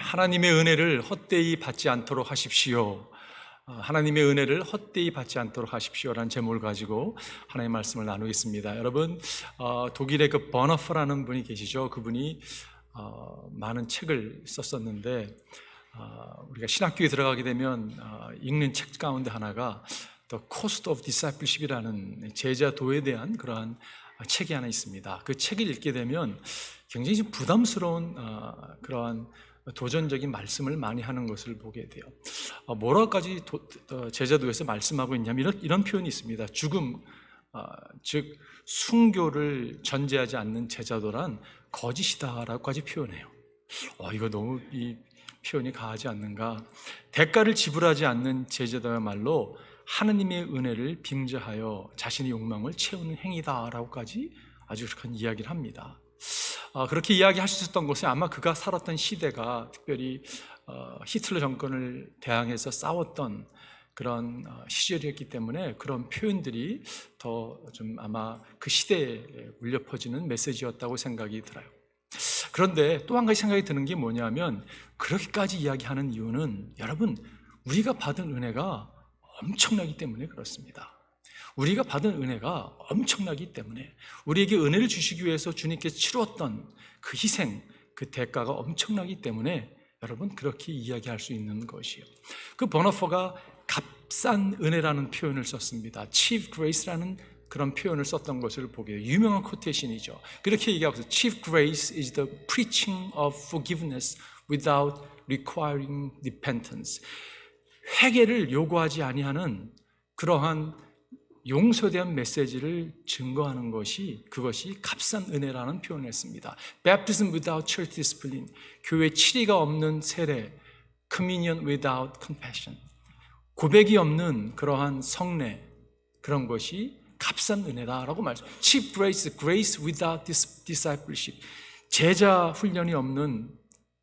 하나님의 은혜를 헛되이 받지 않도록 하십시오. 하나님의 은혜를 헛되이 받지 않도록 하십시오라는 제목을 가지고 하나님의 말씀을 나누겠습니다. 여러분, 독일의 그 버너프라는 분이 계시죠. 그분이 많은 책을 썼었는데 우리가 신학교에 들어가게 되면 읽는 책 가운데 하나가 The Cost of Discipleship이라는 제자도에 대한 그러한 책이 하나 있습니다. 그 책을 읽게 되면 굉장히 좀 부담스러운 그러한 도전적인 말씀을 많이 하는 것을 보게 돼요. 뭐라까지 제자도에서 말씀하고 있냐면 이런 표현이 있습니다. 죽음, 즉 순교를 전제하지 않는 제자도란 거짓이다라고까지 표현해요. 이거 너무 이 표현이 가하지 않는가? 대가를 지불하지 않는 제자도야말로 하느님의 은혜를 빙자하여 자신의 욕망을 채우는 행위다라고까지 아주 그렇게 이야기를 합니다. 그렇게 이야기할 수 있었던 것은 아마 그가 살았던 시대가 특별히 히틀러 정권을 대항해서 싸웠던 그런 시절이었기 때문에 그런 표현들이 더 좀 아마 그 시대에 울려 퍼지는 메시지였다고 생각이 들어요. 그런데 또 한 가지 생각이 드는 게 뭐냐면 그렇게까지 이야기하는 이유는 여러분 우리가 받은 은혜가 엄청나기 때문에 그렇습니다. 우리가 받은 은혜가 엄청나기 때문에 우리에게 은혜를 주시기 위해서 주님께서 치루었던 그 희생, 그 대가가 엄청나기 때문에 여러분 그렇게 이야기할 수 있는 것이에요. 그 버너퍼가 값싼 은혜라는 표현을 썼습니다. Cheap Grace라는 그런 표현을 썼던 것을 보게 돼요. 유명한 코테이션이죠. 그렇게 얘기하고 있어요. Cheap Grace is the preaching of forgiveness without requiring repentance. 회개를 요구하지 아니하는 그러한 용서에 대한 메시지를 증거하는 그것이 값싼 은혜라는 표현을 했습니다. Baptism without church discipline, 교회 치리가 없는 세례, Communion without confession, 고백이 없는 그러한 성례, 그런 것이 값싼 은혜다라고 말씀합니다. Cheap grace, grace without discipleship, 제자 훈련이 없는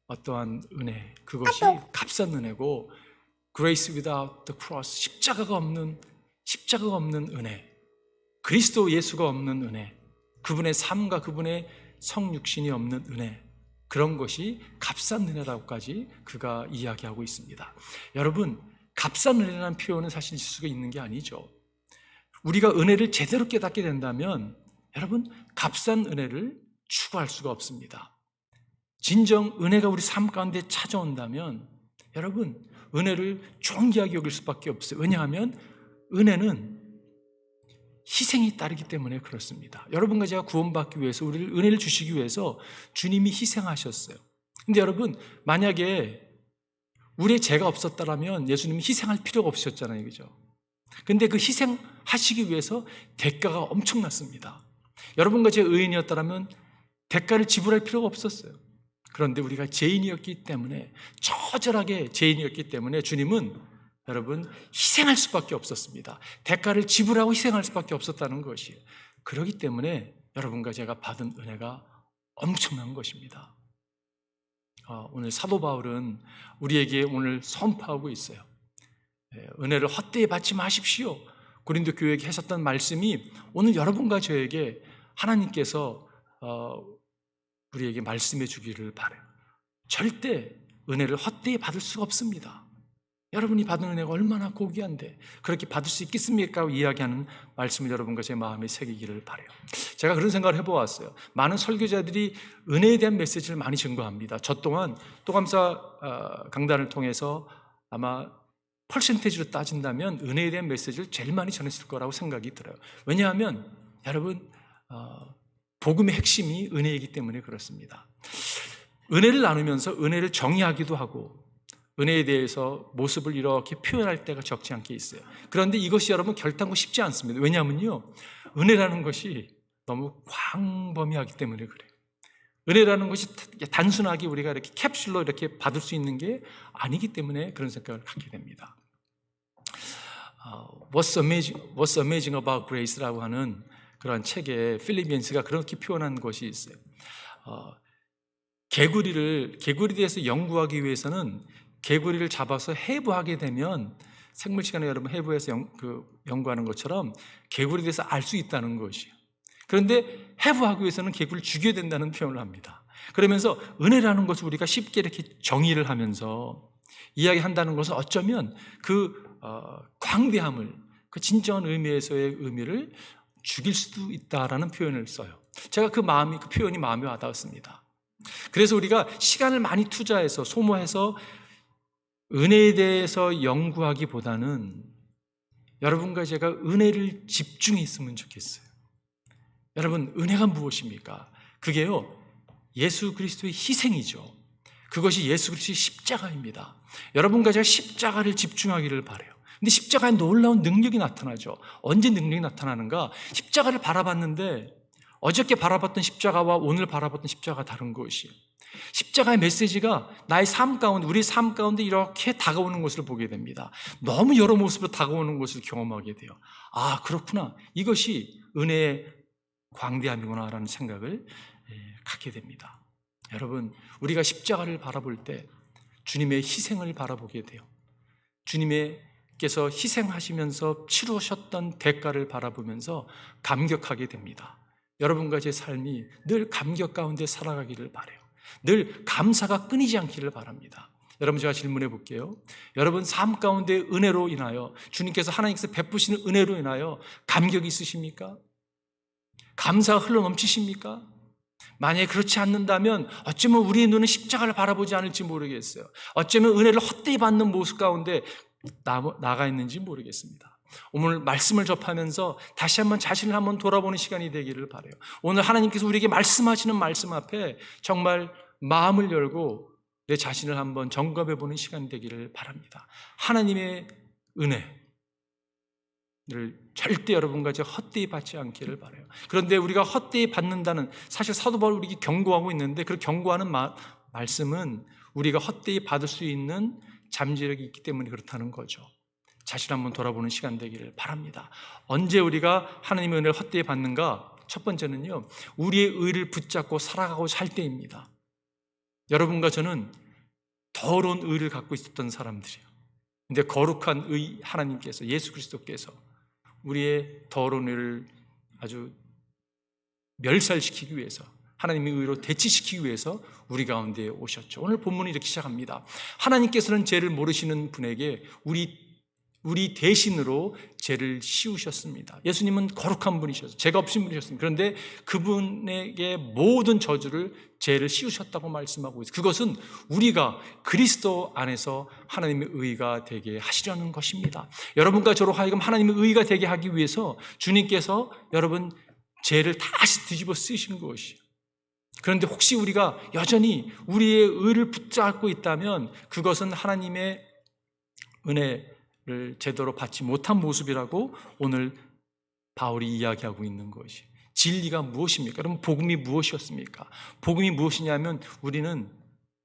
어떠한 은혜, 그것이 값싼 은혜고 Grace without the cross, 십자가가 없는 은혜, 그리스도 예수가 없는 은혜, 그분의 삶과 그분의 성육신이 없는 은혜, 그런 것이 값싼 은혜라고까지 그가 이야기하고 있습니다. 여러분, 값싼 은혜라는 표현은 사실 있을 수가 있는 게 아니죠. 우리가 은혜를 제대로 깨닫게 된다면 여러분, 값싼 은혜를 추구할 수가 없습니다. 진정 은혜가 우리 삶 가운데 찾아온다면 여러분, 은혜를 존귀하게 여길 수밖에 없어요. 왜냐하면 은혜는 희생이 따르기 때문에 그렇습니다. 여러분과 제가 구원받기 위해서 우리를 은혜를 주시기 위해서 주님이 희생하셨어요. 근데 여러분 만약에 우리의 죄가 없었다면 예수님이 희생할 필요가 없으셨잖아요. 그죠? 근데 그 희생하시기 위해서 대가가 엄청났습니다. 여러분과 제가 의인이었다면 대가를 지불할 필요가 없었어요. 그런데 우리가 죄인이었기 때문에 처절하게 죄인이었기 때문에 주님은 여러분 희생할 수밖에 없었습니다. 대가를 지불하고 희생할 수밖에 없었다는 것이에요. 그렇기 때문에 여러분과 제가 받은 은혜가 엄청난 것입니다. 오늘 사도 바울은 우리에게 오늘 선포하고 있어요. 은혜를 헛되이 받지 마십시오. 고린도 교회에게 하셨던 말씀이 오늘 여러분과 저에게 하나님께서 우리에게 말씀해 주기를 바라요. 절대 은혜를 헛되이 받을 수가 없습니다. 여러분이 받은 은혜가 얼마나 고귀한데 그렇게 받을 수 있겠습니까? 이야기하는 말씀을 여러분과 제 마음에 새기기를 바라요. 제가 그런 생각을 해보았어요. 많은 설교자들이 은혜에 대한 메시지를 많이 증거합니다. 저 또한 또감사 강단을 통해서 아마 퍼센테이지로 따진다면 은혜에 대한 메시지를 제일 많이 전했을 거라고 생각이 들어요. 왜냐하면 여러분 복음의 핵심이 은혜이기 때문에 그렇습니다. 은혜를 나누면서 은혜를 정의하기도 하고 은혜에 대해서 모습을 이렇게 표현할 때가 적지 않게 있어요. 그런데 이것이 여러분 결단코 쉽지 않습니다. 왜냐하면요 은혜라는 것이 너무 광범위하기 때문에 그래요. 은혜라는 것이 단순하게 우리가 이렇게 캡슐로 이렇게 받을 수 있는 게 아니기 때문에 그런 생각을 갖게 됩니다. What's amazing about grace라고 하는 그런 책에 필립 얀스가 그렇게 표현한 것이 있어요. 개구리에 대해서 연구하기 위해서는 개구리를 잡아서 해부하게 되면 생물 시간에 여러분 해부해서 연구하는 것처럼 개구리에 대해서 알 수 있다는 것이에요. 그런데 해부하기 위해서는 개구리를 죽여야 된다는 표현을 합니다. 그러면서 은혜라는 것을 우리가 쉽게 이렇게 정의를 하면서 이야기한다는 것은 어쩌면 그 광대함을, 그 진정한 의미에서의 의미를 죽일 수도 있다라는 표현을 써요. 제가 그 표현이 마음에 와닿았습니다. 그래서 우리가 시간을 많이 투자해서 소모해서 은혜에 대해서 연구하기보다는 여러분과 제가 은혜를 집중했으면 좋겠어요. 여러분, 은혜가 무엇입니까? 그게요, 예수 그리스도의 희생이죠. 그것이 예수 그리스도의 십자가입니다. 여러분과 제가 십자가를 집중하기를 바라요. 근데 십자가에 놀라운 능력이 나타나죠. 언제 능력이 나타나는가? 십자가를 바라봤는데 어저께 바라봤던 십자가와 오늘 바라봤던 십자가가 다른 것이에요. 십자가의 메시지가 나의 삶 가운데, 우리 삶 가운데 이렇게 다가오는 것을 보게 됩니다. 너무 여러 모습으로 다가오는 것을 경험하게 돼요. 아, 그렇구나. 이것이 은혜의 광대함이구나 라는 생각을 갖게 됩니다. 여러분, 우리가 십자가를 바라볼 때 주님의 희생을 바라보게 돼요. 주님께서 희생하시면서 치루셨던 대가를 바라보면서 감격하게 됩니다. 여러분과 제 삶이 늘 감격 가운데 살아가기를 바라요. 늘 감사가 끊이지 않기를 바랍니다. 여러분, 제가 질문해 볼게요. 여러분 삶 가운데 은혜로 인하여, 주님께서 하나님께서 베푸시는 은혜로 인하여 감격이 있으십니까? 감사가 흘러넘치십니까? 만약에 그렇지 않는다면 어쩌면 우리의 눈은 십자가를 바라보지 않을지 모르겠어요. 어쩌면 은혜를 헛되이 받는 모습 가운데 나가 있는지 모르겠습니다. 오늘 말씀을 접하면서 다시 한번 자신을 한번 돌아보는 시간이 되기를 바라요. 오늘 하나님께서 우리에게 말씀하시는 말씀 앞에 정말 마음을 열고 내 자신을 한번 점검해 보는 시간이 되기를 바랍니다. 하나님의 은혜를 절대 여러분과 제가 헛되이 받지 않기를 바라요. 그런데 우리가 헛되이 받는다는, 사실 사도 바울 우리에게 경고하고 있는데 그 경고하는 말씀은 우리가 헛되이 받을 수 있는 잠재력이 있기 때문에 그렇다는 거죠. 자신 한번 돌아보는 시간 되기를 바랍니다. 언제 우리가 하나님의 은혜를 헛되이 받는가? 첫 번째는요, 우리의 의를 붙잡고 살아가고 살 때입니다. 여러분과 저는 더러운 의를 갖고 있었던 사람들이에요. 근데 거룩한 의 하나님께서, 예수 그리스도께서 우리의 더러운 의를 아주 멸살시키기 위해서, 하나님의 의로 대치시키기 위해서 우리 가운데 오셨죠. 오늘 본문이 이렇게 시작합니다. 하나님께서는 죄를 모르시는 분에게 우리 대신으로 죄를 씌우셨습니다. 예수님은 거룩한 분이셨어요. 죄가 없으신 분이셨습니다. 그런데 그분에게 모든 저주를, 죄를 씌우셨다고 말씀하고 있어요. 그것은 우리가 그리스도 안에서 하나님의 의가 되게 하시려는 것입니다. 여러분과 저로 하여금 하나님의 의가 되게 하기 위해서 주님께서 여러분 죄를 다시 뒤집어 쓰신 것이에요. 그런데 혹시 우리가 여전히 우리의 의를 붙잡고 있다면 그것은 하나님의 은혜를 제대로 받지 못한 모습이라고 오늘 바울이 이야기하고 있는 것이. 진리가 무엇입니까? 그럼 복음이 무엇이었습니까? 복음이 무엇이냐면 우리는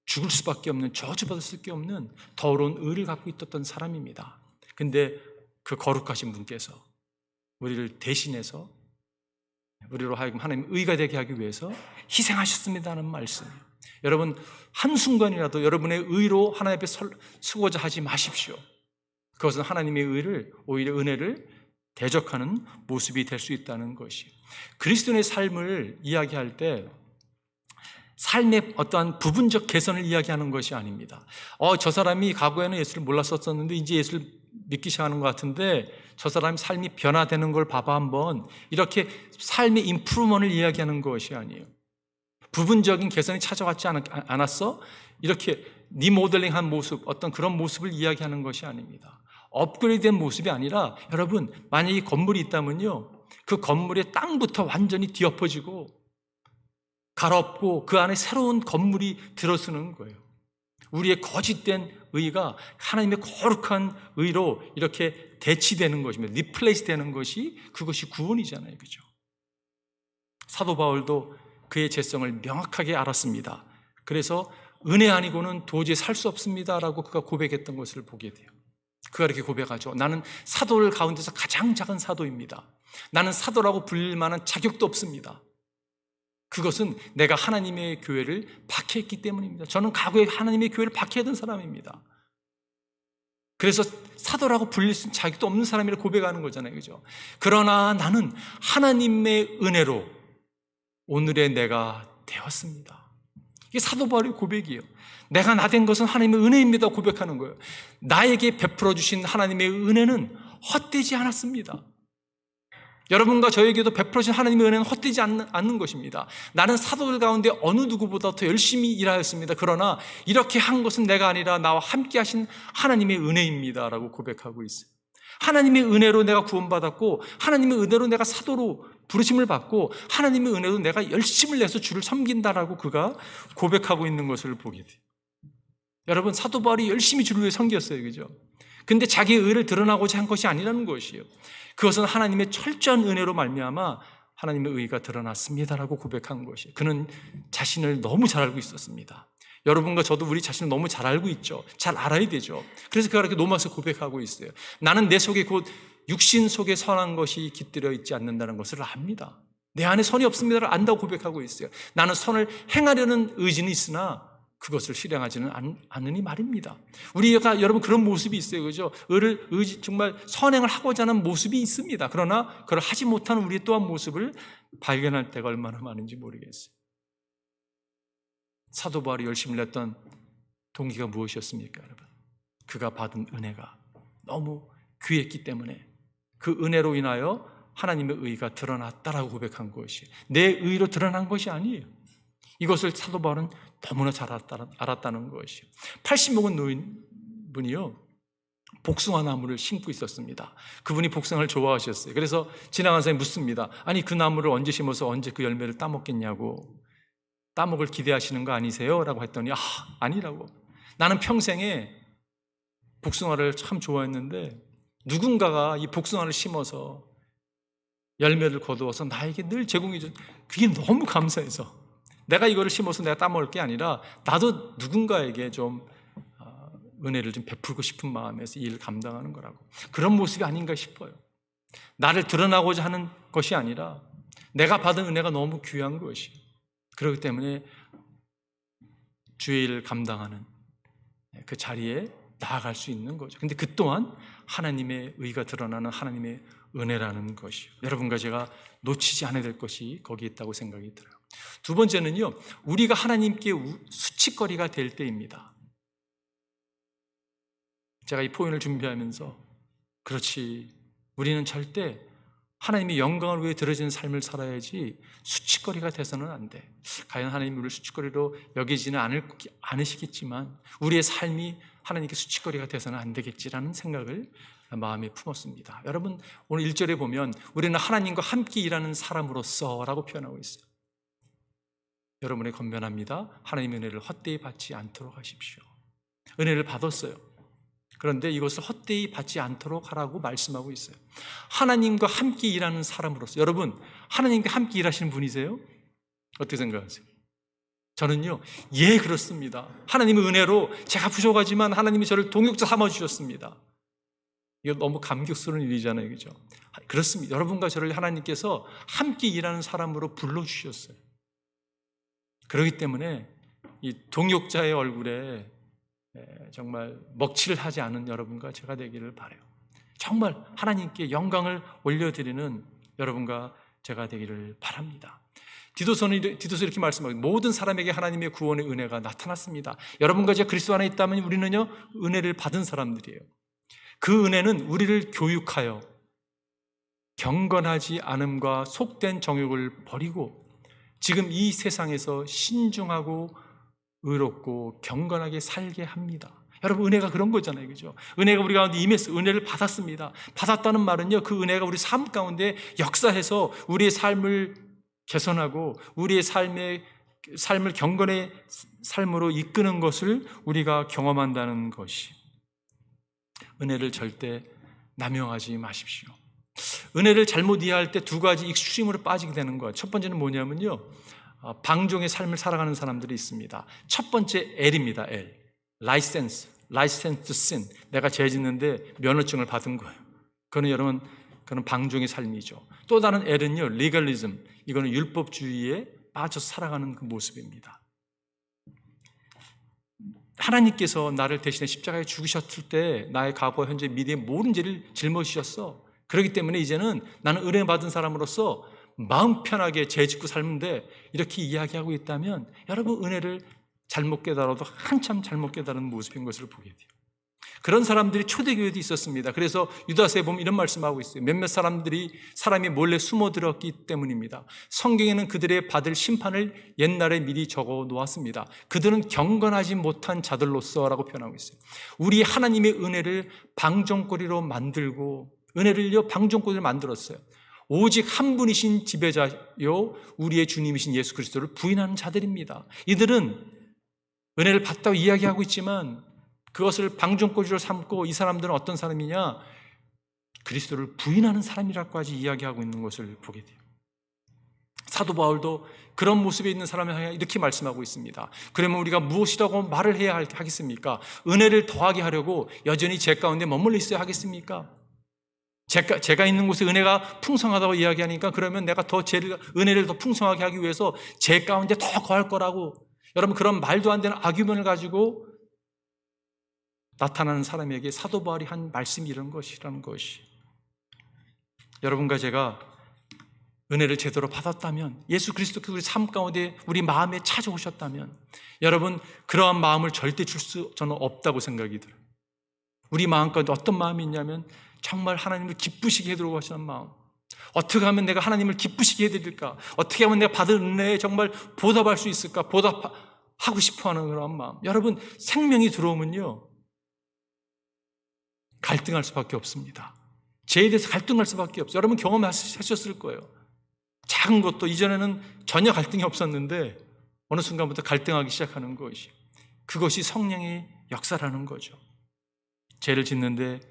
죽을 수밖에 없는, 저주받을 수밖에 없는 더러운 의를 갖고 있었던 사람입니다. 근데 그 거룩하신 분께서 우리를 대신해서 우리로 하여금 하나님 의가 되게 하기 위해서 희생하셨습니다는 말씀이에요. 여러분, 한순간이라도 여러분의 의로 하나님 앞에 서고자 하지 마십시오. 그것은 하나님의 의를, 오히려 은혜를 대적하는 모습이 될 수 있다는 것이에요. 그리스도인의 삶을 이야기할 때 삶의 어떠한 부분적 개선을 이야기하는 것이 아닙니다. 저 사람이 과거에는 예수를 몰랐었는데 이제 예수를 믿기 시작하는 것 같은데 저 사람의 삶이 변화되는 걸 봐봐 한번, 이렇게 삶의 임프루먼을 이야기하는 것이 아니에요. 부분적인 개선이 찾아왔지 않았어? 이렇게 리모델링한 모습, 어떤 그런 모습을 이야기하는 것이 아닙니다. 업그레이드된 모습이 아니라, 여러분 만약에 건물이 있다면요, 그 건물의 땅부터 완전히 뒤엎어지고 갈아엎고 그 안에 새로운 건물이 들어서는 거예요. 우리의 거짓된 의가 하나님의 거룩한 의로 이렇게 대치되는 것입니다. 리플레이스 되는 것이, 그것이 구원이잖아요. 그죠? 사도 바울도 그의 죄성을 명확하게 알았습니다. 그래서 은혜 아니고는 도저히 살 수 없습니다라고 그가 고백했던 것을 보게 돼요. 그가 이렇게 고백하죠. 나는 사도들 가운데서 가장 작은 사도입니다. 나는 사도라고 불릴 만한 자격도 없습니다. 그것은 내가 하나님의 교회를 박해했기 때문입니다. 저는 과거에 하나님의 교회를 박해하던 사람입니다. 그래서 사도라고 불릴 수 있는 자격도 없는 사람이라고 고백하는 거잖아요. 그죠? 그러나 나는 하나님의 은혜로 오늘의 내가 되었습니다. 이게 사도 바울의 고백이에요. 내가 나 된 것은 하나님의 은혜입니다 고백하는 거예요. 나에게 베풀어 주신 하나님의 은혜는 헛되지 않았습니다. 여러분과 저에게도 베풀어 주신 하나님의 은혜는 헛되지 않는 것입니다. 나는 사도들 가운데 어느 누구보다 더 열심히 일하였습니다. 그러나 이렇게 한 것은 내가 아니라 나와 함께 하신 하나님의 은혜입니다 라고 고백하고 있어요. 하나님의 은혜로 내가 구원받았고, 하나님의 은혜로 내가 사도로 부르심을 받고, 하나님의 은혜로 내가 열심을 내서 주를 섬긴다라고 그가 고백하고 있는 것을 보게 돼요. 여러분, 사도 바울이 열심히 주를 위해 섬겼어요, 그죠? 근데 자기의 의를 드러나고자 한 것이 아니라는 것이에요. 그것은 하나님의 철저한 은혜로 말미암아 하나님의 의가 드러났습니다라고 고백한 것이에요. 그는 자신을 너무 잘 알고 있었습니다. 여러분과 저도 우리 자신을 너무 잘 알고 있죠. 잘 알아야 되죠. 그래서 그가 이렇게 로마서 고백하고 있어요. 나는 내 속에 곧 육신 속에 선한 것이 깃들여 있지 않는다는 것을 압니다. 내 안에 선이 없습니다를 안다고 고백하고 있어요. 나는 선을 행하려는 의지는 있으나 그것을 실행하지는 않으니 말입니다. 우리가 여러분 그런 모습이 있어요, 그죠? 정말 선행을 하고자 하는 모습이 있습니다. 그러나 그걸 하지 못하는 우리의 또한 모습을 발견할 때가 얼마나 많은지 모르겠어요. 사도 바울이 열심히 냈던 동기가 무엇이었습니까, 여러분? 그가 받은 은혜가 너무 귀했기 때문에 그 은혜로 인하여 하나님의 의가 드러났다라고 고백한 것이 내 의로 드러난 것이 아니에요. 이것을 사도 바울은 너무나 잘 알았다는 것이에요. 80 먹은 노인분이요, 복숭아 나무를 심고 있었습니다. 그분이 복숭아를 좋아하셨어요. 그래서 지나간 사람이 묻습니다. 아니, 그 나무를 언제 심어서 언제 그 열매를 따먹겠냐고. 따먹을 기대하시는 거 아니세요? 라고 했더니 아니라고. 나는 평생에 복숭아를 참 좋아했는데 누군가가 이 복숭아를 심어서 열매를 거두어서 나에게 늘 제공해 준, 그게 너무 감사해서 내가 이거를 심어서 내가 따먹을 게 아니라 나도 누군가에게 좀 은혜를 좀 베풀고 싶은 마음에서 이 일을 감당하는 거라고. 그런 모습이 아닌가 싶어요. 나를 드러나고자 하는 것이 아니라 내가 받은 은혜가 너무 귀한 것이, 그렇기 때문에 주의 일을 감당하는 그 자리에 나아갈 수 있는 거죠. 근데 그 또한 하나님의 의가 드러나는 하나님의 은혜라는 것이요. 여러분과 제가 놓치지 않아야 될 것이 거기에 있다고 생각이 들어요. 두 번째는요, 우리가 하나님께 수치거리가 될 때입니다. 제가 이 포인을 준비하면서 그렇지, 우리는 절대 하나님의 영광을 위해 드려지는 삶을 살아야지 수치거리가 돼서는 안 돼. 과연 하나님이 우리를 수치거리로 여기지는 않으시겠지만 우리의 삶이 하나님께 수치거리가 돼서는 안 되겠지라는 생각을 마음에 품었습니다. 여러분, 오늘 1절에 보면 우리는 하나님과 함께 일하는 사람으로서 라고 표현하고 있어요. 여러분의 건면합니다. 하나님의 은혜를 헛되이 받지 않도록 하십시오. 은혜를 받았어요. 그런데 이것을 헛되이 받지 않도록 하라고 말씀하고 있어요. 하나님과 함께 일하는 사람으로서. 여러분, 하나님과 함께 일하시는 분이세요? 어떻게 생각하세요? 저는요, 예, 그렇습니다. 하나님의 은혜로 제가 부족하지만 하나님이 저를 동역자 삼아주셨습니다. 이거 너무 감격스러운 일이잖아요, 그죠? 그렇습니다. 여러분과 저를 하나님께서 함께 일하는 사람으로 불러주셨어요. 그렇기 때문에 이 동역자의 얼굴에 정말 먹칠을 하지 않은 여러분과 제가 되기를 바라요. 정말 하나님께 영광을 올려드리는 여러분과 제가 되기를 바랍니다. 디도서 이렇게 말씀하고, 모든 사람에게 하나님의 구원의 은혜가 나타났습니다. 여러분과 제가 그리스도 안에 있다면 우리는요, 은혜를 받은 사람들이에요. 그 은혜는 우리를 교육하여 경건하지 않음과 속된 정욕을 버리고 지금 이 세상에서 신중하고 의롭고 경건하게 살게 합니다. 여러분, 은혜가 그런 거잖아요, 그죠? 은혜가 우리 가운데 임했어. 은혜를 받았습니다. 받았다는 말은요, 그 은혜가 우리 삶 가운데 역사해서 우리의 삶을 개선하고 우리의 삶을 경건의 삶으로 이끄는 것을 우리가 경험한다는 것이, 은혜를 절대 남용하지 마십시오. 은혜를 잘못 이해할 때 두 가지 익스트림으로 빠지게 되는 거예요. 첫 번째는 뭐냐면요, 방종의 삶을 살아가는 사람들이 있습니다. 첫 번째 L입니다. L. License to sin. 내가 죄 짓는데 면허증을 받은 거예요. 그거는 여러분, 그건 방종의 삶이죠. 또 다른 L은요, Legalism. 이거는 율법주의에 빠져 살아가는 그 모습입니다. 하나님께서 나를 대신해 십자가에 죽으셨을 때 나의 과거, 현재, 미래의 모든 죄를 짊어지셨어. 그렇기 때문에 이제는 나는 은혜 받은 사람으로서 마음 편하게 죄 짓고 살는데, 이렇게 이야기하고 있다면 여러분, 은혜를 잘못 깨달아도 한참 잘못 깨달은 모습인 것을 보게 돼요. 그런 사람들이 초대교회도 있었습니다. 그래서 유다서에 보면 이런 말씀하고 있어요. 몇몇 사람이 몰래 숨어들었기 때문입니다. 성경에는 그들의 받을 심판을 옛날에 미리 적어 놓았습니다. 그들은 경건하지 못한 자들로서라고 표현하고 있어요. 우리 하나님의 은혜를 방종거리로 만들고, 은혜를요 방종거리로 만들었어요. 오직 한 분이신 지배자요 우리의 주님이신 예수 그리스도를 부인하는 자들입니다. 이들은 은혜를 받다고 이야기하고 있지만 그것을 방종거리로 삼고, 이 사람들은 어떤 사람이냐, 그리스도를 부인하는 사람이라고까지 이야기하고 있는 것을 보게 돼요. 사도 바울도 그런 모습에 있는 사람을 향해 이렇게 말씀하고 있습니다. 그러면 우리가 무엇이라고 말을 해야 하겠습니까? 은혜를 더하게 하려고 여전히 제 가운데 머물러 있어야 하겠습니까? 제가 있는 곳에 은혜가 풍성하다고 이야기하니까 그러면 내가 더 은혜를 더 풍성하게 하기 위해서 제 가운데 더 거할 거라고, 여러분 그런 말도 안 되는 아규먼을 가지고 나타나는 사람에게 사도 바울이 한 말씀이 이런 것이라는 것이, 여러분과 제가 은혜를 제대로 받았다면, 예수 그리스도께서 우리 삶 가운데 우리 마음에 찾아오셨다면, 여러분 그러한 마음을 절대 줄 수 저는 없다고 생각이 들어요. 우리 마음 가운데 어떤 마음이 있냐면 정말 하나님을 기쁘시게 해드리고 하시는 마음, 어떻게 하면 내가 하나님을 기쁘시게 해드릴까, 어떻게 하면 내가 받은 은혜에 정말 보답할 수 있을까, 보답하고 싶어하는 그런 마음. 여러분 생명이 들어오면요 갈등할 수밖에 없습니다. 죄에 대해서 갈등할 수밖에 없어요. 여러분 경험하셨을 거예요. 작은 것도 이전에는 전혀 갈등이 없었는데 어느 순간부터 갈등하기 시작하는 것이, 그것이 성령의 역사라는 거죠. 죄를 짓는데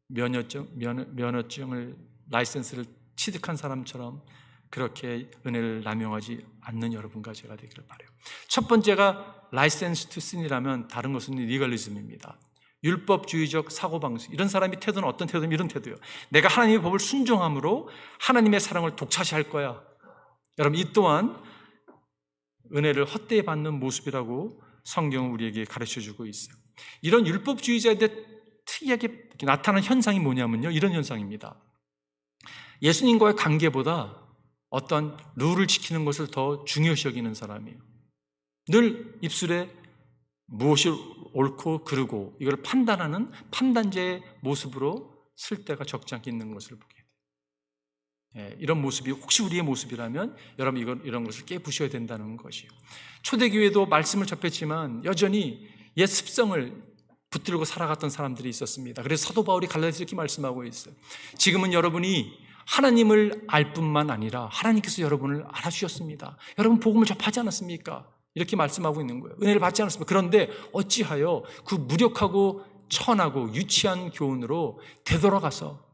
면허증을, 라이센스를 취득한 사람처럼 그렇게 은혜를 남용하지 않는 여러분과 제가 되기를 바라요. 첫 번째가 라이센스 투 신이라면 다른 것은 리걸리즘입니다. 율법주의적 사고방식. 이런 사람의 태도는 어떤 태도냐면 이런 태도예요. 내가 하나님의 법을 순종함으로 하나님의 사랑을 독차지할 거야. 여러분 이 또한 은혜를 헛되이 받는 모습이라고 성경은 우리에게 가르쳐주고 있어요. 이런 율법주의자들의 특이하게 나타나는 현상이 뭐냐면요, 이런 현상입니다. 예수님과의 관계보다 어떤 룰을 지키는 것을 더 중요시 여기는 사람이에요. 늘 입술에 무엇이 옳고 그르고 이걸 판단하는 판단자의 모습으로 쓸 때가 적지 않게 있는 것을 보게 돼요. 이런 모습이 혹시 우리의 모습이라면 여러분 이런 것을 깨부셔야 된다는 것이에요. 초대교회도 말씀을 접했지만 여전히 옛 습성을 붙들고 살아갔던 사람들이 있었습니다. 그래서 사도 바울이 갈라디아서 이렇게 말씀하고 있어요. 지금은 여러분이 하나님을 알 뿐만 아니라 하나님께서 여러분을 알아주셨습니다. 여러분 복음을 접하지 않았습니까? 이렇게 말씀하고 있는 거예요. 은혜를 받지 않았습니까? 그런데 어찌하여 그 무력하고 천하고 유치한 교훈으로 되돌아가서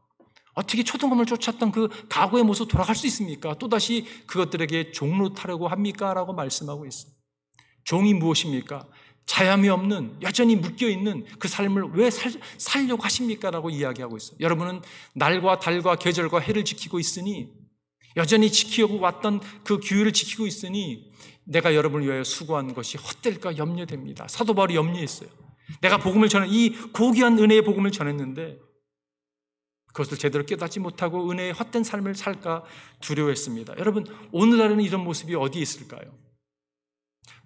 어떻게 초등감을 쫓았던 그 과거의 모습 돌아갈 수 있습니까? 또다시 그것들에게 종노타려고 합니까? 라고 말씀하고 있어요. 종이 무엇입니까? 자염이 없는, 여전히 묶여있는 그 삶을 왜 살려고 하십니까? 라고 이야기하고 있어요. 여러분은 날과 달과 계절과 해를 지키고 있으니, 여전히 지키고 왔던 그 규율을 지키고 있으니 내가 여러분을 위하여 수고한 것이 헛될까 염려됩니다. 사도 바울이 염려했어요. 내가 복음을 이 고귀한 은혜의 복음을 전했는데 그것을 제대로 깨닫지 못하고 은혜의 헛된 삶을 살까 두려워했습니다. 여러분 오늘날에는 이런 모습이 어디에 있을까요?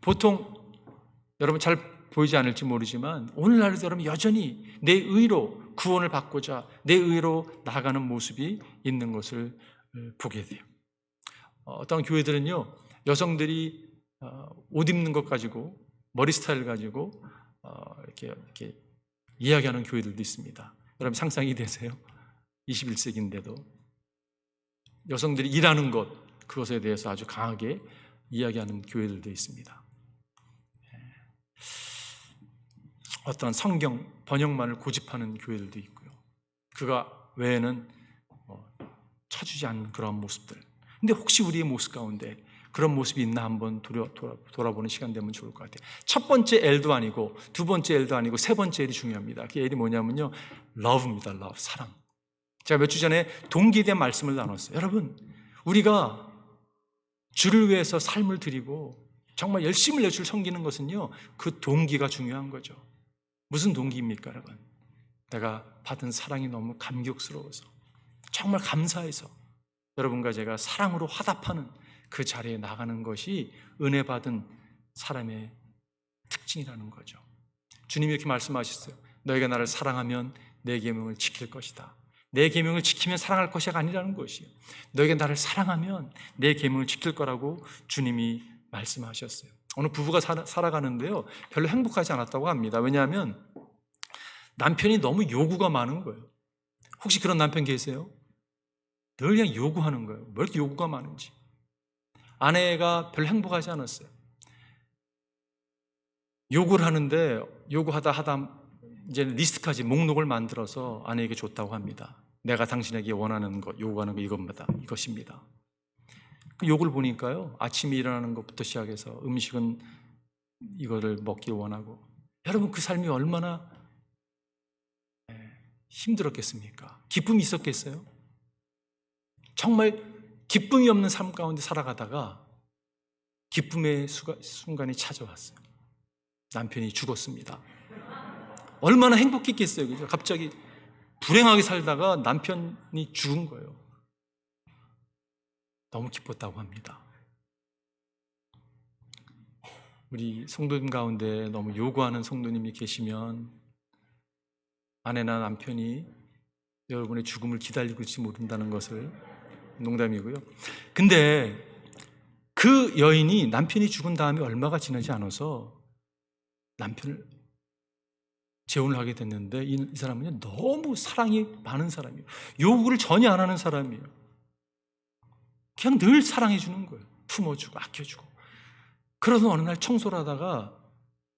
보통 여러분 잘 보이지 않을지 모르지만 오늘날에도 여러분 여전히 내 의로 구원을 받고자 내 의로 나아가는 모습이 있는 것을 보게 돼요. 어떤 교회들은요 여성들이 옷 입는 것 가지고 머리 스타일 가지고 이렇게 이야기하는 교회들도 있습니다. 여러분 상상이 되세요? 21세기인데도 여성들이 일하는 것, 그것에 대해서 아주 강하게 이야기하는 교회들도 있습니다. 어떤 성경 번역만을 고집하는 교회들도 있고요. 그가 외에는 쳐주지 않는 그런 모습들. 근데 혹시 우리의 모습 가운데 그런 모습이 있나 한번 돌아보는 시간 되면 좋을 것 같아요. 첫 번째 L도 아니고 두 번째 L도 아니고 세 번째 L이 중요합니다. 그 L이 뭐냐면요, love입니다. love, 사랑. 제가 몇 주 전에 동기에 대한 말씀을 나눴어요. 여러분, 우리가 주를 위해서 삶을 드리고 정말 열심을 내어 주를 섬기는 것은요, 그 동기가 중요한 거죠. 무슨 동기입니까, 여러분? 내가 받은 사랑이 너무 감격스러워서, 정말 감사해서 여러분과 제가 사랑으로 화답하는 그 자리에 나가는 것이 은혜 받은 사람의 특징이라는 거죠. 주님이 이렇게 말씀하셨어요. 너희가 나를 사랑하면 내 계명을 지킬 것이다. 내 계명을 지키면 사랑할 것이 아니라는 것이에요. 너희가 나를 사랑하면 내 계명을 지킬 거라고 주님이 말씀하셨어요. 어느 부부가 살아가는데요, 별로 행복하지 않았다고 합니다. 왜냐하면 남편이 너무 요구가 많은 거예요. 혹시 그런 남편 계세요? 늘 그냥 요구하는 거예요. 왜 이렇게 요구가 많은지. 아내가 별로 행복하지 않았어요. 요구를 하는데 요구하다 이제 리스트까지 목록을 만들어서 아내에게 줬다고 합니다. 내가 당신에게 원하는 것, 요구하는 것 이것입니다. 그 요구를 보니까요, 아침에 일어나는 것부터 시작해서 음식은 이거를 먹기 원하고, 여러분 그 삶이 얼마나 힘들었겠습니까? 기쁨이 있었겠어요? 정말 기쁨이 없는 삶 가운데 살아가다가 기쁨의 순간이 찾아왔어요. 남편이 죽었습니다. 얼마나 행복했겠어요, 그죠? 갑자기 불행하게 살다가 남편이 죽은 거예요. 너무 기뻤다고 합니다. 우리 성도님 가운데 너무 요구하는 성도님이 계시면 아내나 남편이 여러분의 죽음을 기다리고 있지 모른다는 것을, 농담이고요. 근데 그 여인이 남편이 죽은 다음에 얼마가 지나지 않아서 남편을 재혼을 하게 됐는데, 이 사람은 너무 사랑이 많은 사람이에요. 요구를 전혀 안 하는 사람이에요. 그냥 늘 사랑해 주는 거예요. 품어주고 아껴주고. 그래서 어느 날 청소를 하다가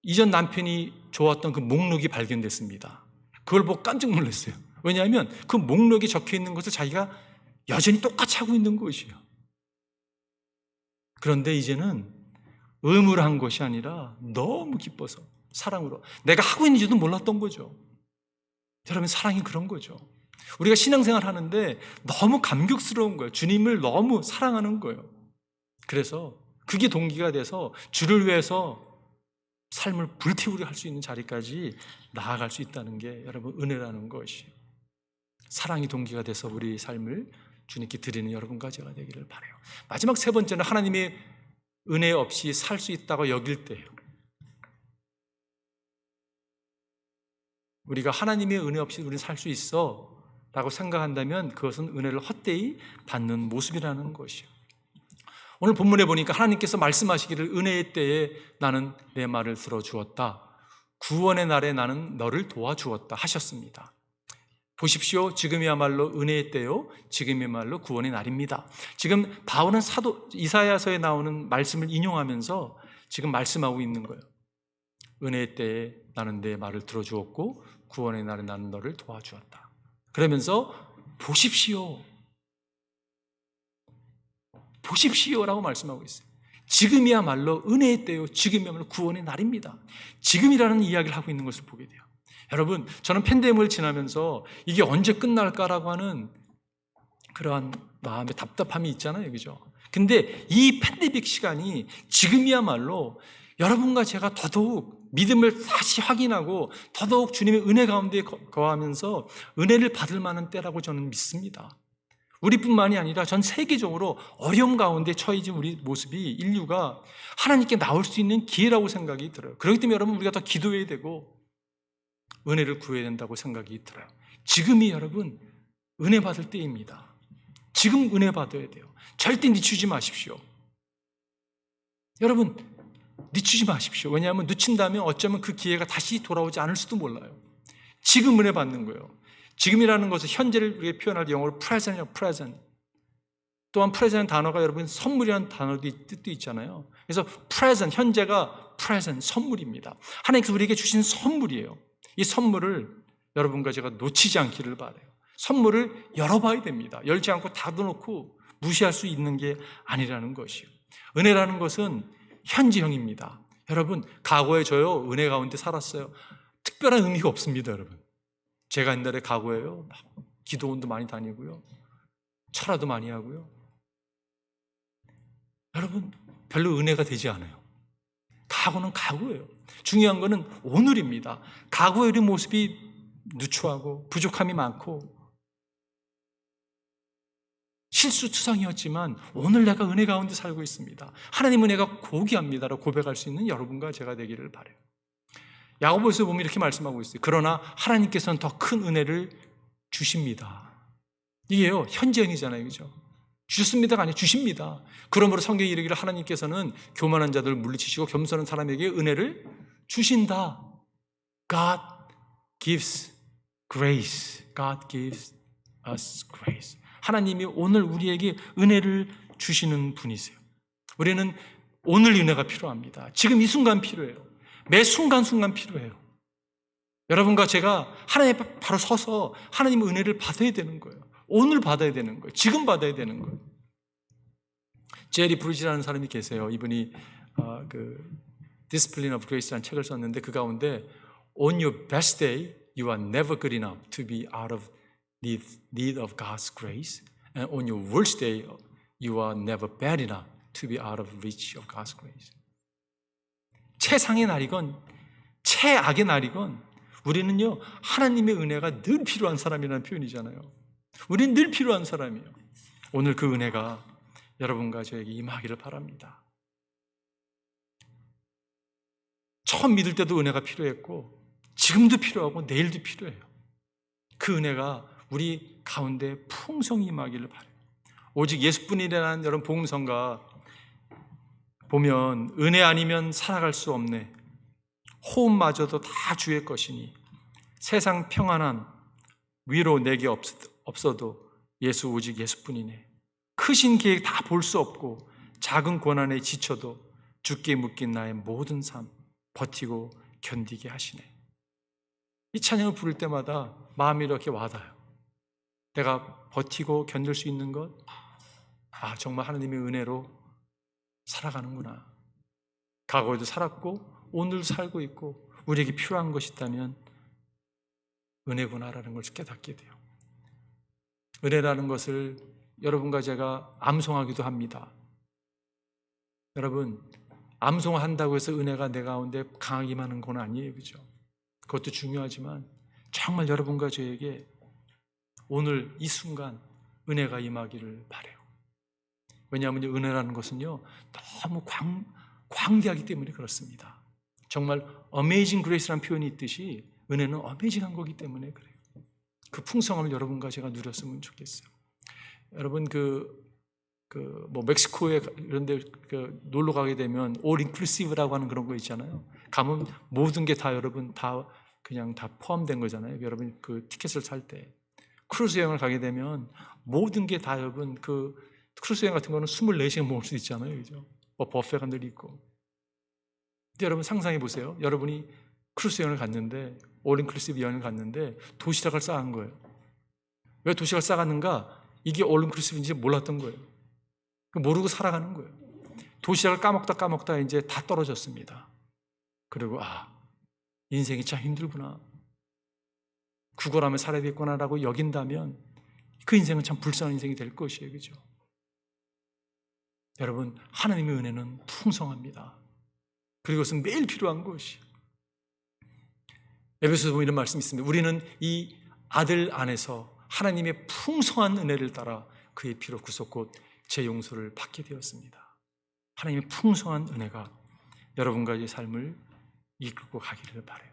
이전 남편이 좋았던 그 목록이 발견됐습니다. 그걸 보고 깜짝 놀랐어요. 왜냐하면 그 목록에 적혀 있는 것을 자기가 여전히 똑같이 하고 있는 것이에요. 그런데 이제는 의무를 한 것이 아니라 너무 기뻐서, 사랑으로, 내가 하고 있는지도 몰랐던 거죠. 여러분, 사랑이 그런 거죠. 우리가 신앙생활 하는데 너무 감격스러운 거예요. 주님을 너무 사랑하는 거예요. 그래서 그게 동기가 돼서 주를 위해서 삶을 불태우려 할 수 있는 자리까지 나아갈 수 있다는 게 여러분 은혜라는 것이, 사랑이 동기가 돼서 우리 삶을 주님께 드리는 여러분과 제가 되기를 바라요. 마지막 세 번째는 하나님의 은혜 없이 살 수 있다고 여길 때예요. 우리가 하나님의 은혜 없이 우리는 살 수 있어 라고 생각한다면 그것은 은혜를 헛되이 받는 모습이라는 것이에요. 오늘 본문에 보니까 하나님께서 말씀하시기를 은혜의 때에 나는 내 말을 들어주었다, 구원의 날에 나는 너를 도와주었다 하셨습니다. 보십시오. 지금이야말로 은혜의 때요, 지금이야말로 구원의 날입니다. 지금 바울은 사도 이사야서에 나오는 말씀을 인용하면서 지금 말씀하고 있는 거예요. 은혜의 때에 나는 내 말을 들어주었고 구원의 날에 나는 너를 도와주었다. 그러면서 보십시오, 보십시오라고 말씀하고 있어요. 지금이야말로 은혜의 때요, 지금이야말로 구원의 날입니다. 지금이라는 이야기를 하고 있는 것을 보게 돼요. 여러분, 저는 팬데믹을 지나면서 이게 언제 끝날까라고 하는 그러한 마음의 답답함이 있잖아요, 그죠? 근데 이 팬데믹 시간이 지금이야말로 여러분과 제가 더더욱 믿음을 다시 확인하고 더더욱 주님의 은혜 가운데 거하면서 은혜를 받을 만한 때라고 저는 믿습니다. 우리뿐만이 아니라 전 세계적으로 어려움 가운데 처해진 우리 모습이, 인류가 하나님께 나올 수 있는 기회라고 생각이 들어요. 그렇기 때문에 여러분, 우리가 더 기도해야 되고 은혜를 구해야 된다고 생각이 들어요. 지금이 여러분 은혜 받을 때입니다. 지금 은혜 받아야 돼요. 절대 늦추지 마십시오. 여러분, 늦추지 마십시오. 왜냐하면 늦춘다면 어쩌면 그 기회가 다시 돌아오지 않을 수도 몰라요. 지금 은혜 받는 거예요. 지금이라는 것은 현재를 우리가 표현할 영어로 present이라고, present. 또한 present 단어가 여러분 선물이라는 단어도 뜻도 있잖아요. 그래서 present, 현재가 present, 선물입니다. 하나님께서 우리에게 주신 선물이에요. 이 선물을 여러분과 제가 놓치지 않기를 바라요. 선물을 열어봐야 됩니다. 열지 않고 닫아놓고 무시할 수 있는 게 아니라는 것이요. 은혜라는 것은 현재형입니다. 여러분, 과거에 저요 은혜 가운데 살았어요. 특별한 의미가 없습니다, 여러분. 제가 옛날에 과거에요 기도원도 많이 다니고요, 철화도 많이 하고요. 여러분, 별로 은혜가 되지 않아요. 과거는 과거예요. 중요한 것은 오늘입니다. 과거의 우리 모습이 누추하고 부족함이 많고 실수투성이었지만 오늘 내가 은혜 가운데 살고 있습니다. 하나님 은혜가 고귀합니다라고 고백할 수 있는 여러분과 제가 되기를 바라요. 야고보서 보면 이렇게 말씀하고 있어요. 그러나 하나님께서는 더 큰 은혜를 주십니다. 이게요, 현재형이잖아요, 그죠? 주셨습니다가 아니라 주십니다. 그러므로 성경이 이르기를 하나님께서는 교만한 자들을 물리치시고 겸손한 사람에게 은혜를 주신다. God gives grace. God gives us grace. 하나님이 오늘 우리에게 은혜를 주시는 분이세요. 우리는 오늘 은혜가 필요합니다. 지금 이 순간 필요해요. 매 순간순간 필요해요. 여러분과 제가 하나님 앞에 바로 서서 하나님의 은혜를 받아야 되는 거예요. 오늘 받아야 되는 거예요. 지금 받아야 되는 거예요. 제리 브루지라는 사람이 계세요. 이분이 Discipline of Grace라는 책을 썼는데 그 가운데 On your best day, you are never good enough to be out of need of God's grace. And on your worst day, you are never bad enough to be out of reach of God's grace. 최상의 날이건 최악의 날이건 우리는요, 하나님의 은혜가 늘 필요한 사람이라는 표현이잖아요. 우리는 늘 필요한 사람이에요. 오늘 그 은혜가 여러분과 저에게 임하기를 바랍니다. 처음 믿을 때도 은혜가 필요했고 지금도 필요하고 내일도 필요해요. 그 은혜가 우리 가운데 풍성히 임하기를 바라요. 오직 예수뿐이라는 여러분 복음성가 보면 은혜 아니면 살아갈 수 없네. 호흡마저도 다 주의 것이니 세상 평안함 위로 내게 없어도 예수 오직 예수뿐이네. 크신 계획 다 볼 수 없고 작은 고난에 지쳐도 주께 묶인 나의 모든 삶 버티고 견디게 하시네. 이 찬양을 부를 때마다 마음이 이렇게 와닿아요. 내가 버티고 견딜 수 있는 것, 정말 하나님의 은혜로 살아가는구나. 과거에도 살았고 오늘도 살고 있고 우리에게 필요한 것이 있다면 은혜구나라는 걸 깨닫게 돼요. 은혜라는 것을 여러분과 제가 암송하기도 합니다. 여러분, 암송한다고 해서 은혜가 내 가운데 강하게 임하는 건 아니에요, 그죠? 그것도 중요하지만 정말 여러분과 저에게 오늘 이 순간 은혜가 임하기를 바라요. 왜냐하면 은혜라는 것은요, 너무 광대하기 때문에 그렇습니다. 정말 Amazing Grace라는 표현이 있듯이 은혜는 어메이징한 거기 때문에 그래요. 그 풍성함을 여러분과 제가 누렸으면 좋겠어요. 여러분 멕시코에 이런데 놀러 가게 되면 all inclusive라고 하는 그런 거 있잖아요. 가면 모든 게 다 여러분 그냥 다 포함된 거잖아요. 여러분 그 티켓을 살 때 크루즈 여행을 가게 되면 모든 게 다 여러분 그 크루즈 여행 같은 거는 24시간 먹을 수 있잖아요, 그죠? 버페가 늘 있고. 근데 여러분 상상해 보세요. 여러분이 크루즈 여행을 갔는데 all inclusive 여행을 갔는데 도시락을 싸간 거예요. 왜 도시락을 싸갔는가? 이게 all inclusive인지 몰랐던 거예요. 모르고 살아가는 거예요. 도시락을 까먹다 이제 다 떨어졌습니다. 그리고 인생이 참 힘들구나. 구걸하며 살아야 되겠구나라고 여긴다면 그 인생은 참 불쌍한 인생이 될 것이에요, 그죠? 여러분, 하나님의 은혜는 풍성합니다. 그리고 그것은 매일 필요한 것이. 에베소서 보면 이런 말씀이 있습니다. 우리는 이 아들 안에서 하나님의 풍성한 은혜를 따라 그의 피로 구속 곧 제 용서를 받게 되었습니다. 하나님의 풍성한 은혜가 여러분과의 삶을 이끌고 가기를 바라요.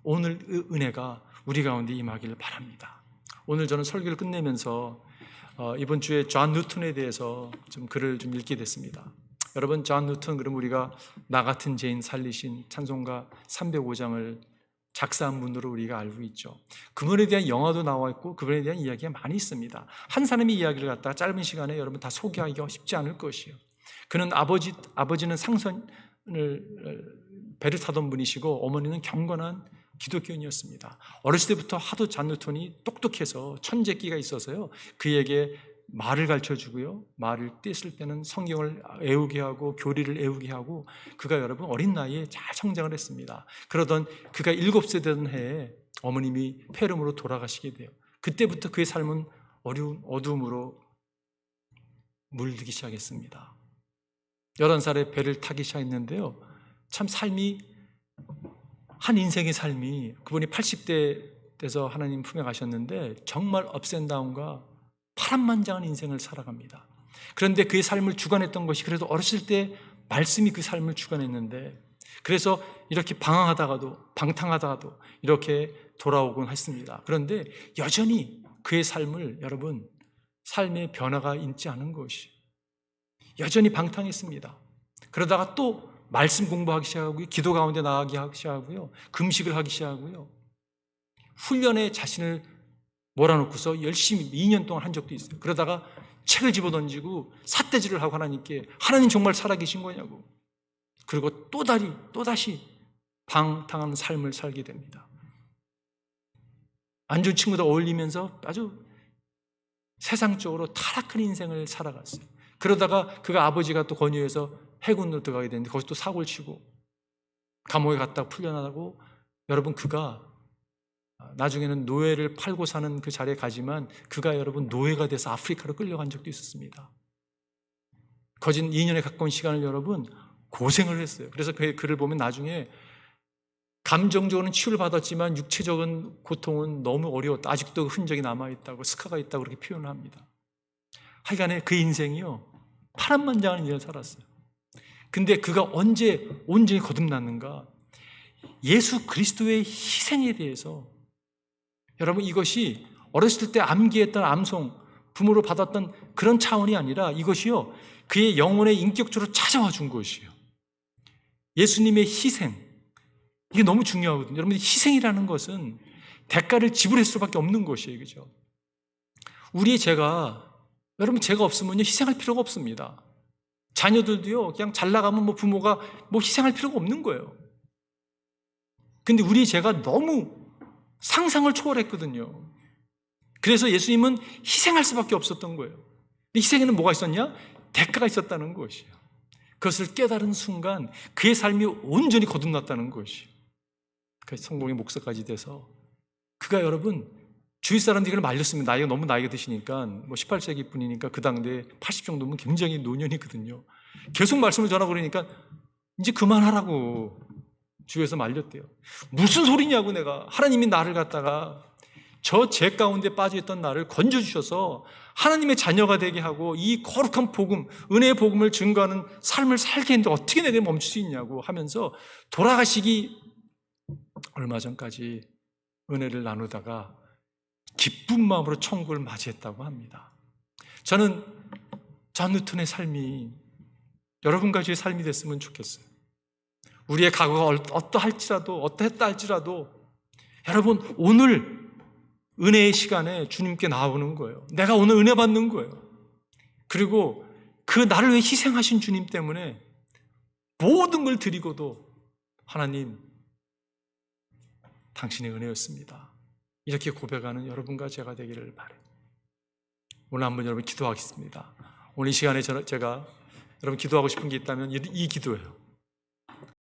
오늘 그 은혜가 우리 가운데 임하기를 바랍니다. 오늘 저는 설교를 끝내면서 이번 주에 존 뉴턴에 대해서 좀 글을 좀 읽게 됐습니다. 여러분, 존 뉴턴, 그럼 우리가 나 같은 죄인 살리신 찬송가 305장을 작사한 분으로 우리가 알고 있죠. 그분에 대한 영화도 나와 있고 그분에 대한 이야기가 많이 있습니다. 한 사람의 이야기를 갖다가 짧은 시간에 여러분 다 소개하기가 쉽지 않을 것이에요. 그는 아버지는 상선을 배를 타던 분이시고 어머니는 경건한 기독교인이었습니다. 어렸을 때부터 하도 존 뉴턴이 똑똑해서 천재기가 있어서요, 그에게 말을 가르쳐주고요, 말을 뗐을 때는 성경을 애우게 하고 교리를 애우게 하고 그가 여러분 어린 나이에 잘 성장을 했습니다. 그러던 그가 7세 되던 해에 어머님이 폐렴으로 돌아가시게 돼요. 그때부터 그의 삶은 어두움으로 물들기 시작했습니다. 11살에 배를 타기 시작했는데요, 참 삶이 한 인생의 삶이, 그분이 80대 돼서 하나님 품에 가셨는데 정말 업앤다운과 파란만장한 인생을 살아갑니다. 그런데 그의 삶을 주관했던 것이 그래도 어렸을 때 말씀이 그 삶을 주관했는데, 그래서 이렇게 방탕하다가도 이렇게 돌아오곤 했습니다. 그런데 여전히 그의 삶을, 여러분, 삶의 변화가 있지 않은 것이, 여전히 방탕했습니다. 그러다가 또 말씀 공부하기 시작하고요, 기도 가운데 나가기 시작하고요, 금식을 하기 시작하고요, 훈련에 자신을 몰아놓고서 열심히 2년 동안 한 적도 있어요. 그러다가 책을 집어던지고 삿대질을 하고 하나님께, 하나님 정말 살아계신 거냐고. 그리고 또다시 방탕한 삶을 살게 됩니다. 안 좋은 친구들 어울리면서 아주 세상적으로 타락한 인생을 살아갔어요. 그러다가 그가 아버지가 또 권유해서 해군으로 들어가게 되는데 거기서 또 사고를 치고 감옥에 갔다가 풀려나고, 여러분, 그가 나중에는 노예를 팔고 사는 그 자리에 가지만 그가, 여러분, 노예가 돼서 아프리카로 끌려간 적도 있었습니다. 거진 2년에 가까운 시간을, 여러분, 고생을 했어요. 그래서 그 글을 보면 나중에 감정적으로는 치유를 받았지만 육체적인 고통은 너무 어려웠다, 아직도 흔적이 남아있다고, 스카가 있다고 그렇게 표현을 합니다. 하여간에 그 인생이요, 파란만장한 인생을 살았어요. 근데 그가 언제 온전히 거듭났는가? 예수 그리스도의 희생에 대해서, 여러분, 이것이 어렸을 때 암기했던 암송, 부모로 받았던 그런 차원이 아니라 이것이요, 그의 영혼의 인격적으로 찾아와 준 것이에요. 예수님의 희생, 이게 너무 중요하거든요. 여러분, 희생이라는 것은 대가를 지불할 수밖에 없는 것이에요. 그죠? 우리의 여러분, 죄가 없으면요, 희생할 필요가 없습니다. 자녀들도요, 그냥 잘 나가면 부모가 희생할 필요가 없는 거예요. 근데 우리의 죄가 너무 상상을 초월했거든요. 그래서 예수님은 희생할 수밖에 없었던 거예요. 근데 희생에는 뭐가 있었냐? 대가가 있었다는 것이에요. 그것을 깨달은 순간 그의 삶이 온전히 거듭났다는 것이에요. 그래서 성공의 목사까지 돼서 그가, 여러분, 주위 사람들이 그걸 말렸습니다. 너무 나이가 드시니까, 18세기 분이니까 그 당대에 80 정도면 굉장히 노년이거든요. 계속 말씀을 전하고 그러니까 이제 그만하라고 주위에서 말렸대요. 무슨 소리냐고, 내가 하나님이 나를 갖다가 저 죄 가운데 빠져있던 나를 건져주셔서 하나님의 자녀가 되게 하고 이 거룩한 복음, 은혜의 복음을 증거하는 삶을 살게 했는데 어떻게 내가 멈출 수 있냐고 하면서 돌아가시기 얼마 전까지 은혜를 나누다가 기쁜 마음으로 천국을 맞이했다고 합니다. 저는 존 뉴턴의 삶이 여러분과 저의 삶이 됐으면 좋겠어요. 우리의 각오가 어떠했다 할지라도 여러분, 오늘 은혜의 시간에 주님께 나오는 거예요. 내가 오늘 은혜 받는 거예요. 그리고 그 나를 위해 희생하신 주님 때문에 모든 걸 드리고도, 하나님, 당신의 은혜였습니다, 이렇게 고백하는 여러분과 제가 되기를 바라요. 오늘 한번 여러분 기도하겠습니다. 오늘 이 시간에 제가 여러분 기도하고 싶은 게 있다면 이 기도예요.